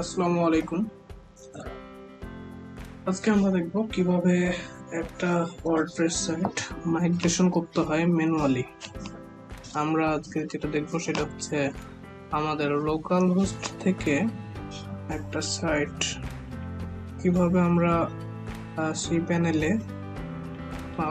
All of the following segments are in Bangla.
আসসালামু আলাইকুম। আজকে আমরা দেখব কিভাবে একটা ওয়ার্ডপ্রেস সাইট মাইগ্রেশন করতে হয় ম্যানুয়ালি। আমরা আজকে যেটা দেখব সেটা হচ্ছে আমাদের লোকাল হোস্ট থেকে একটা সাইট কিভাবে আমরা সেই প্যানেলে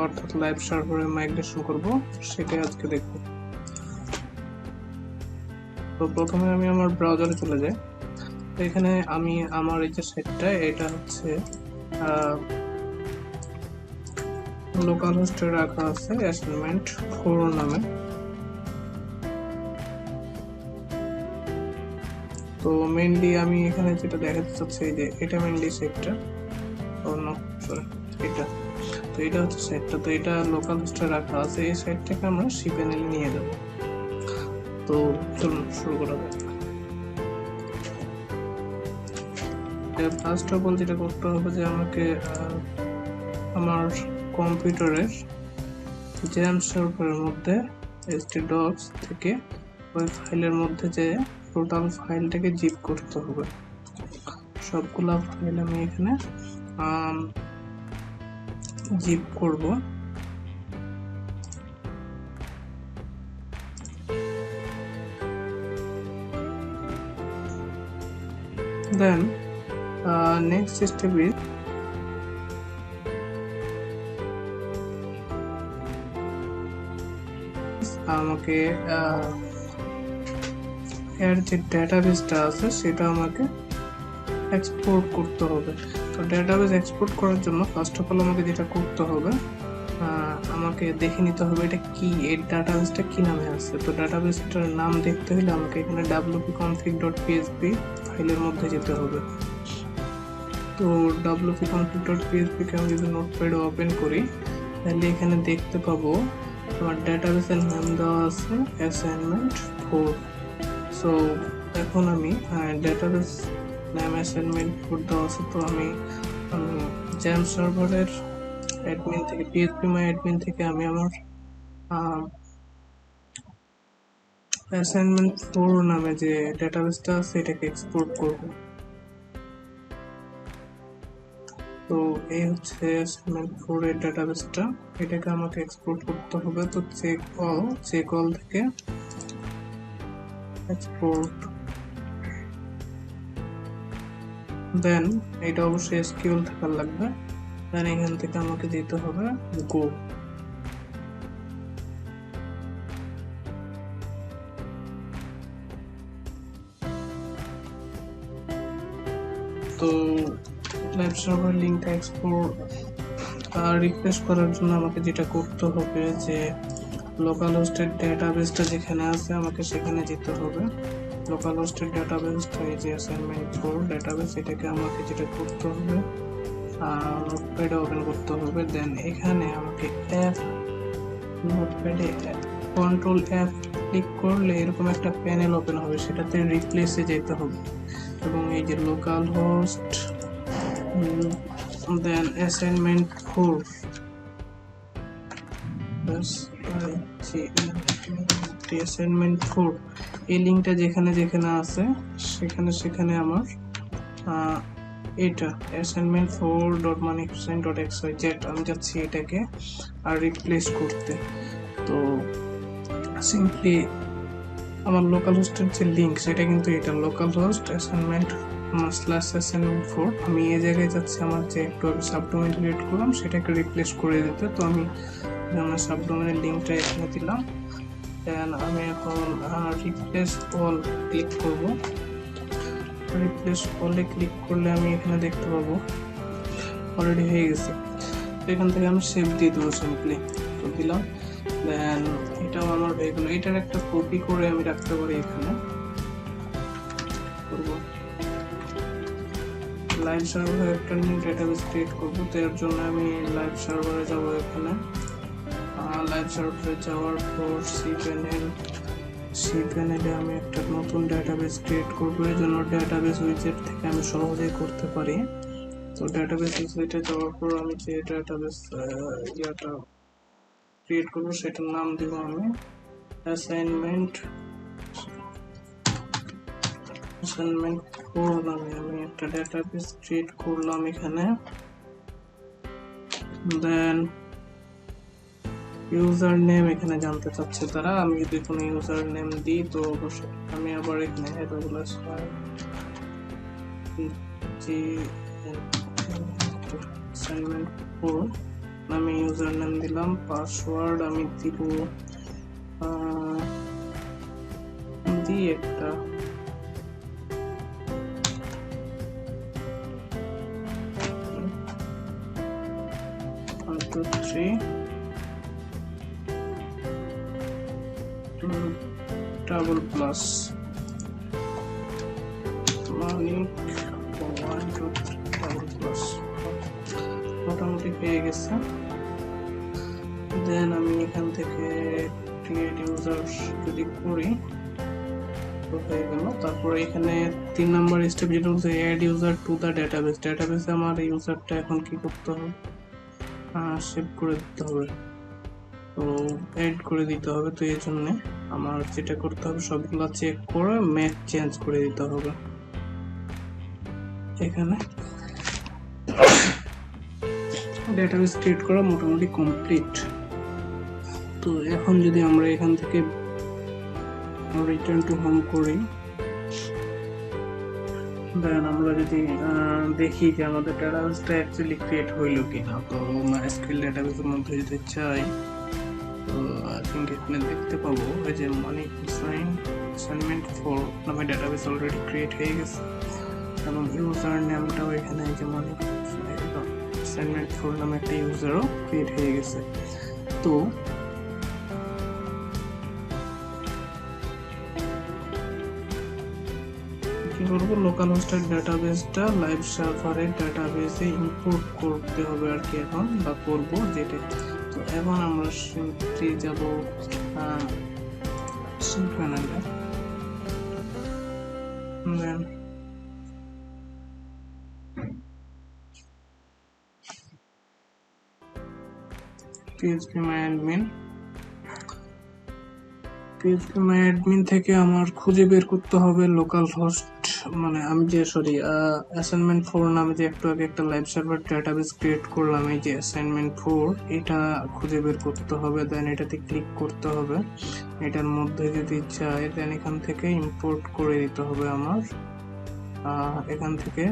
অর্থাৎ লাইভ সার্ভারে মাইগ্রেশন করব সেটাই আজকে দেখব। তো প্রথমে আমি আমার ব্রাউজারে চলে যাই। তো এখানে আমি আমার এই যে সাইটটা এটা হচ্ছে লোকাল হোস্টে রাখা আছে অ্যাসাইনমেন্ট 4 নামে। তো মেইনলি আমি এখানে যেটা দেখাতে চাচ্ছি যে এটা মেইনলি সেটটা এটা, তো এটা হচ্ছে সেটটা। তো এটা লোকাল হোস্টে রাখা আছে, এই সাইটটাকে আমরা সি প্যানেলে নিয়ে যাব। তো চলুন শুরু করা যাক। ফার্স্ট অফ অল যেটা করতে হবে যে আমাকে আমার কম্পিউটারের জ্যাম সার্ভারের মধ্যে htdocs থেকে ওই ফাইলের মধ্যে যে টোটাল ফাইলটাকে জিপ করতে হবে। সবগুলা ফাইল আমি এখানে জিপ করব। দেন নেক্সট স্টেপ ইজ আমাকে এর যে ডেটাবেসটা আছে সেটা আমাকে এক্সপোর্ট করতে হবে। তো ডেটাবেস এক্সপোর্ট করার জন্য ফার্স্ট অফ অল আমাকে যেটা করতে হবে আমাকে দেখে নিতে হবে এটা কি, এর ডাটাবেসটা কি নামে আছে। তো ডাটাবেসটার নাম দেখতে হলে আমাকে এখানে wp-config.php ফাইলের মধ্যে যেতে হবে। তো wp-config.php কে আমি যদি নোটপ্যাডে ওপেন করি তাহলে এখানে দেখতে পাবো আমার ডাটাবেসের নাম দেওয়া আছে অ্যাসাইনমেন্ট 4। সো এখন আমি ডাটাবেস নাম অ্যাসাইনমেন্ট 4 দেওয়া আছে। তো আমি জ্যাম সার্ভারের অ্যাডমিন থেকে PHP মাই অ্যাডমিন থেকে আমি আমার অ্যাসাইনমেন্ট 4 নামে যে ডাটাবেসটা আছে এটাকে এক্সপোর্ট করব। তো এই হচ্ছে অ্যাসাইনমেন্ট 4 এর ডাটাবেসটা, এটাকে আমাকে এক্সপোর্ট করতে হবে। তো চেক অল থেকে এক্সপোর্ট, দেন এটা অবশ্যই SQL থাকার লাগবে। দেন এখান থেকে আমাকে দিতে হবে গো। তো লাইভ সার্ভার লিঙ্কটা এক্সপোর্ট রিফ্রেশ করার জন্য আমাকে যেটা করতে হবে যে লোকাল হোস্টের ডেটাবেসটা যেখানে আছে আমাকে সেখানে যেতে হবে। লোকাল হোস্টের ডেটাবেসটা এই যে অ্যাসাইনমেন্ট 4 ডেটাবেস, এটাকে আমাকে যেটা করতে হবে নোটপ্যাডে ওপেন করতে হবে। দেন এখানে আমাকে নোটপ্যাডে কন্ট্রোল F ক্লিক করলে এরকম একটা প্যানেল ওপেন হবে, সেটাতে রিপ্লেসে যেতে হবে এবং এই যে লোকাল হোস্ট দেন অ্যাসাইনমেন্ট 4 অ্যাসাইনমেন্ট 4 এই লিঙ্কটা যেখানে যেখানে আছে সেখানে আমার এটা অ্যাসাইনমেন্ট 4.manifestation.xyz আমি যাচ্ছি এটাকে আর রিপ্লেস করতে। তো সিম্পলি আমার লোকাল হোস্টের যে লিঙ্ক সেটা কিন্তু এটা লোকাল হোস্ট অ্যাসাইনমেন্ট /assignment4। আমি এই জায়গায় যাচ্ছি আমার যে একটু সাবডোমেইন ক্রিয়েট করলাম সেটাকে রিপ্লেস করে দিতে। তো আমি আমার সাবডোমেইনের লিঙ্কটা এখানে দিলাম। দেন আমি এখন রিপ্লেস অল ক্লিক করব। রিপ্লেস অলে ক্লিক করলে আমি এখানে দেখতে পাবো অলরেডি হয়ে গেছে। তো এখান থেকে আমি সেভ দিয়ে দেবো সিম্পলি, তো দিলাম। দেন এটাও আমার হয়ে গেল। এটার একটা কপি করে আমি রাখতে পারি এখানে। করব লাইভ সার্ভারে একটা নিউ ডেটাবেস ক্রিয়েট করবো। তো এর জন্য আমি লাইভ সার্ভারে যাব। এখানে লাইভ সার্ভারে যাওয়ার পর সি প্যানেলে আমি একটা নতুন ডাটাবেস ক্রিয়েট করবো। এর জন্য ডাটাবেস উইজেট থেকে আমি সহজেই করতে পারি। তো ডাটাবেস উইজেটে যাওয়ার পর আমি যে ডাটাবেস ইয়াটা ক্রিয়েট করবো সেটার নাম দিব আমি অ্যাসাইনমেন্ট অ্যাসাইনমেন্ট 4 নামে আমি একটা ডেটাবেস ক্রিয়েট করলাম এখানে। দেন ইউজার নেম এখানে জানতে চাচ্ছে তারা, আমি যদি কোনো ইউজার নেম দিই তো অবশ্যই আমি আবার এখানে অ্যাসাইনমেন্ট 4 আমি ইউজার নেম দিলাম, পাসওয়ার্ড আমি দিব একটা 1 2 3 ডাবল প্লাস মানিক 1 2 3 ডাবল প্লাস মোটামুটি পেয়ে গেছে। দেন আমি এখান থেকে ক্রিয়েট ইউজার যদি করি তো হয়ে গেল। তারপরে এখানে 3 নাম্বার স্টেপ যেটা হচ্ছে add user to the database. ডেটাবেসে আমার ইউজারটা এখন কি করতে হবে, সেভ করে দিতে হবে, তো অ্যাড করে দিতে হবে। তো এই জন্য আমার যেটা করতে হবে সবগুলো চেক করে ম্যাচ চেঞ্জ করে দিতে হবে। এখানে ডেটাবেস ক্রিয়েট করা মোটামুটি কমপ্লিট। তো এখন যদি আমরা এখান থেকে রিটার্ন টু হোম করি, দেন আমরা যদি দেখি যে আমাদের ডেটাবেসটা অ্যাকচুয়ালি ক্রিয়েট হইল কিনা, তো MySQL ডেটাবেসের মধ্যে যদি চাই তো আই থিঙ্ক এখানে দেখতে পাবো এই যে মানিক অ্যাসাইনমেন্ট 4 নামে ডেটাবেস অলরেডি ক্রিয়েট হয়ে গেছে এবং ইউজার নেমটাও এখানে এই যে মানিক অ্যাসাইনমেন্ট 4 নামে একটা ইউজারও ক্রিয়েট হয়ে গেছে। তো কি করবো, লোকাল হোস্টের ডেটাবেসটা লাইভ সার্ভারের ডেটাবেসে ইম্পোর্ট করতে হবে আর কি এখন, বা করব যেটা। তো এখন আমরা সিম্পলি যাব প্যানেলে, দেন PHPMyAdmin থেকে আমার খুঁজে বের করতে হবে লোকাল হোস্ট, মানে আমি যে অ্যাসাইনমেন্ট 4 নামে যে একটু আগে একটা লাইভ সার্ভার ডেটাবেস ক্রিয়েট করলাম, এই যে অ্যাসাইনমেন্ট 4 এটা খুঁজে বের করতে হবে। দেন এটাতে ক্লিক করতে হবে, এটার মধ্যে যদি চাই দেন এখান থেকে ইম্পোর্ট করে দিতে হবে আমার। এখান থেকে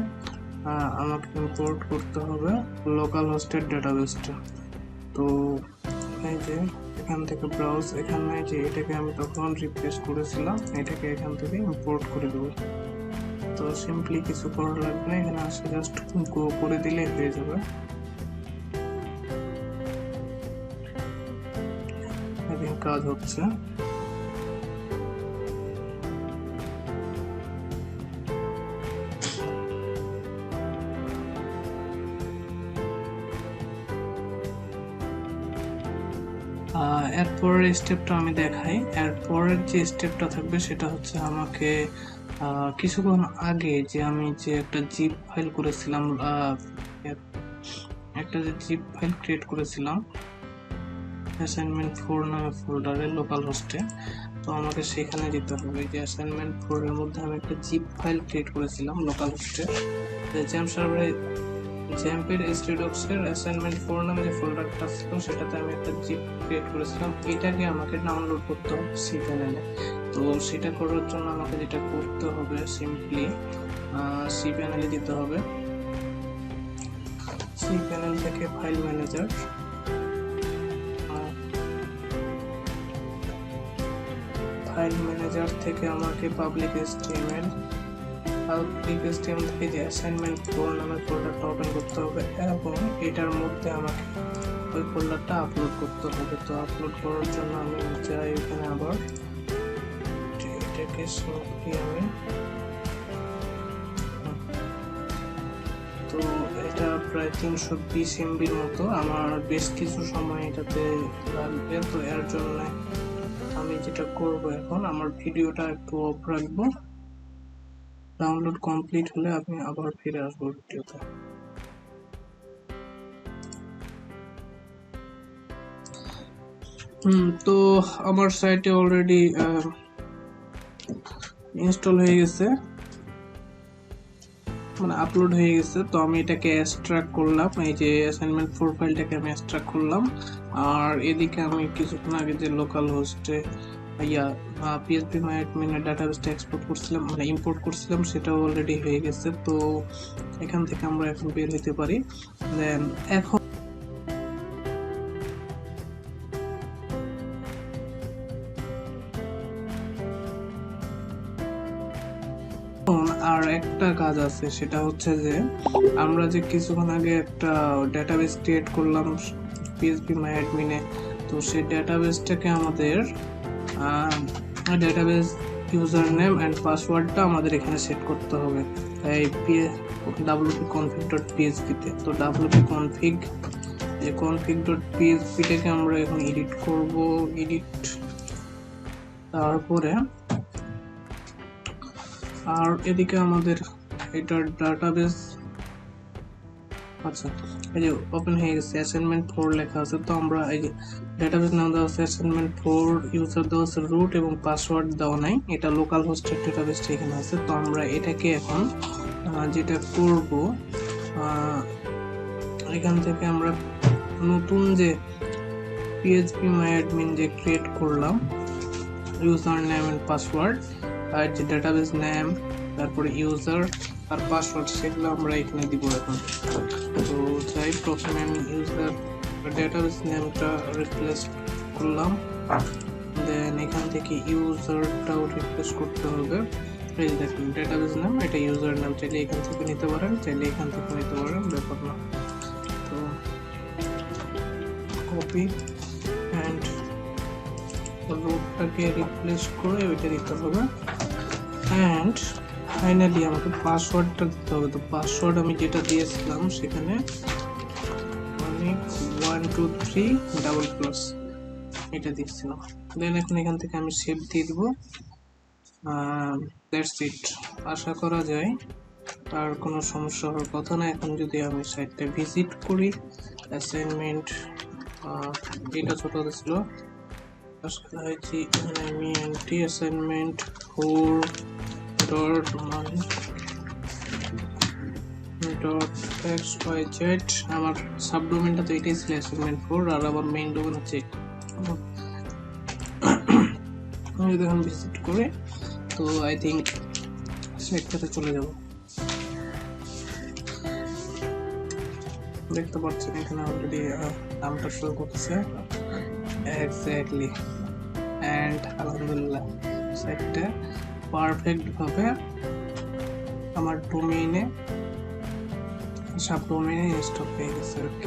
আমাকে ইম্পোর্ট করতে হবে লোকাল হোস্টের ডেটাবেসটা। তো এই যে এখান থেকে ব্রাউজ, এখানে যে এটাকে আমি তখন রিপ্লেস করেছিলাম, এটাকে এখান থেকে ইম্পোর্ট করে দেবো। তো সিম্পলি কিছু করার লাগবে না, এখানে আসে জাস্ট গো করে দিলে হয়ে যাবে। এখন কাজ হচ্ছে। এরপরের স্টেপটা আমি দেখাই। এরপরের যে স্টেপটা থাকবে সেটা হচ্ছে আমাকে কিছুক্ষণ আগে যে আমি যে একটা জিপ ফাইল করেছিলাম, একটা যে জিপ ফাইল ক্রিয়েট করেছিলাম অ্যাসাইনমেন্ট 4 নামে ফোল্ডারে লোকাল হোস্টে, তো আমাকে সেখানে যেতে হবে। যে অ্যাসাইনমেন্ট 4 এর মধ্যে আমি একটা জিপ ফাইল ক্রিয়েট করেছিলাম লোকাল হোস্টে, জ্যাম্প সার্ভারে জ্যাম্পের এসডিডক্সের অ্যাসাইনমেন্ট 4 নামে যে ফোল্ডারটা ছিল সেটাতে আমি একটা জিপ ক্রিয়েট করেছিলাম, এটাকে আমাকে ডাউনলোড করতে হবে সি প্যানেলে। তো সেটা করার জন্য আমাকে যেটা করতে হবে সিম্পলি সি প্যানেলে দিতে হবে। সি প্যানেল থেকে ফাইল ম্যানেজার, ফাইল ম্যানেজার থেকে আমাকে পাবলিক HTML থেকে যে অ্যাসাইনমেন্ট 4 নামের ফোল্ডারটা ওপেন করতে হবে এবং এটার মধ্যে আমাকে ওই ফোল্ডারটা আপলোড করতে হবে। তো আপলোড করার জন্য আমি চাই এখানে আবার এটাকে সিম্পলি আমি, তো এটা প্রায় 320 MBর মতো, আমার বেশ কিছু সময় এটাতে লাগবে। তো এর জন্য আমি যেটা করব এখন আমার ভিডিওটা একটু অফ রাখবো, ডাউনলোড কমপ্লিট হলে আমি আবার ফিরে আসবো ভিডিওতে। তো আমার সাইটে অলরেডি ইনস্টল হয়ে গেছে মানে আপলোড হয়ে গেছে। তো আমি এটাকে এক্সট্রাক্ট করলাম, এই যে অ্যাসাইনমেন্ট 4 ফাইলটাকে আমি এক্সট্রাক্ট করলাম। আর এদিকে আমি কিছুক্ষণ আগে যে লোকাল হোস্টে পিএইচপি মাই অ্যাডমিনের ডাটাবেসটা এক্সপোর্ট করছিলাম, মানে ইম্পোর্ট করছিলাম, সেটাও অলরেডি হয়ে গেছে। তো এখান থেকে আমরা এখন বের হতে পারি। দেন এখন আর একটা কাজ আছে, সেটা হচ্ছে যে আমরা যে কিছুক্ষণ আগে একটা ডেটাবেস ক্রিয়েট করলাম পিএইচপি মাই অ্যাডমিনে, তো সেই ডেটাবেসটাকে আমাদের ডেটাবেস ইউজার নেম অ্যান্ড পাসওয়ার্ডটা আমাদের এখানে সেট করতে হবে এই wp-config.php তে। তো wp-config.php টাকে আমরা এখন এডিট করব, তারপরে আর এদিকে আমাদের এটার ডাটাবেস, আচ্ছা এই যে ওপেন হয়ে গেছে, অ্যাসাইনমেন্ট 4 লেখা আছে। তো আমরা এই যে ডাটাবেস নাম দেওয়া আছে অ্যাসাইনমেন্ট 4, ইউজার দেওয়া আছে রুট এবং পাসওয়ার্ড দেওয়া নাই, এটা লোকাল হোস্টের ডাটাবেসটা এখানে আছে। তো আমরা এটাকে এখন যেটা করব, এখান থেকে আমরা নতুন যে পিএইচপি মাই অ্যাডমিন যে ক্রিয়েট করলাম, ইউজার নেম এন্ড পাসওয়ার্ড আর যে ডাটাবেস নেম, তারপরে ইউজার আর পাসওয়ার্ড, সেগুলো আমরা এখানে দিব এখন। তো যাই, প্রথমে আমি ইউজার ডাটাবেস নেমটা রিপ্লেস করলাম, দেন এখান থেকে ইউজারটাও রিপ্লেস করতে হবে। এই দেখুন ডাটাবেস নেম, এটা ইউজার নাম, চাইলে এখান থেকে নিতে পারেন, চাইলে এখান থেকে নিতে পারেন, ব্যাপার না। তো কপি অ্যান্ড রুটটাকে রিপ্লেস করে ওইটা দিতে হবে। অ্যান্ড ফাইনালি আমাকে পাসওয়ার্ডটা দিতে হবে। তো পাসওয়ার্ড আমি যেটা দিয়েছিলাম সেখানে 1 2 3 ডাবল প্লাস এটা দিয়েছিলাম। দেন এখন এখান থেকে আমি সেভ দিয়ে দিব। That's it. আশা করা যায় আর কোনো সমস্যা হওয়ার কথা না। এখন যদি আমি সাইটটা ভিজিট করি, অ্যাসাইনমেন্ট এটা ছোট ছিল, অ্যাসাইনমেন্ট 4.1.xyz, আমার সাবডোমেনটা তো এটাই ছিল অ্যাসাইনমেন্ট 4, আর আমার মেইন ডোমেন হচ্ছে আমি যদি এখন ভিজিট করে, তো আই থিঙ্ক সাইটটাতে চলে যাব। দেখতে পাচ্ছেন এখানে অলরেডি নামটা শো করছে এক্স্যাক্টলি, অ্যান্ড আলহামদুলিল্লাহ সাইটটা পারফেক্ট ভাবে আমার ডোমেইনে সাবডোমেইনে ইনস্টল হয়ে গেছে। ওকে।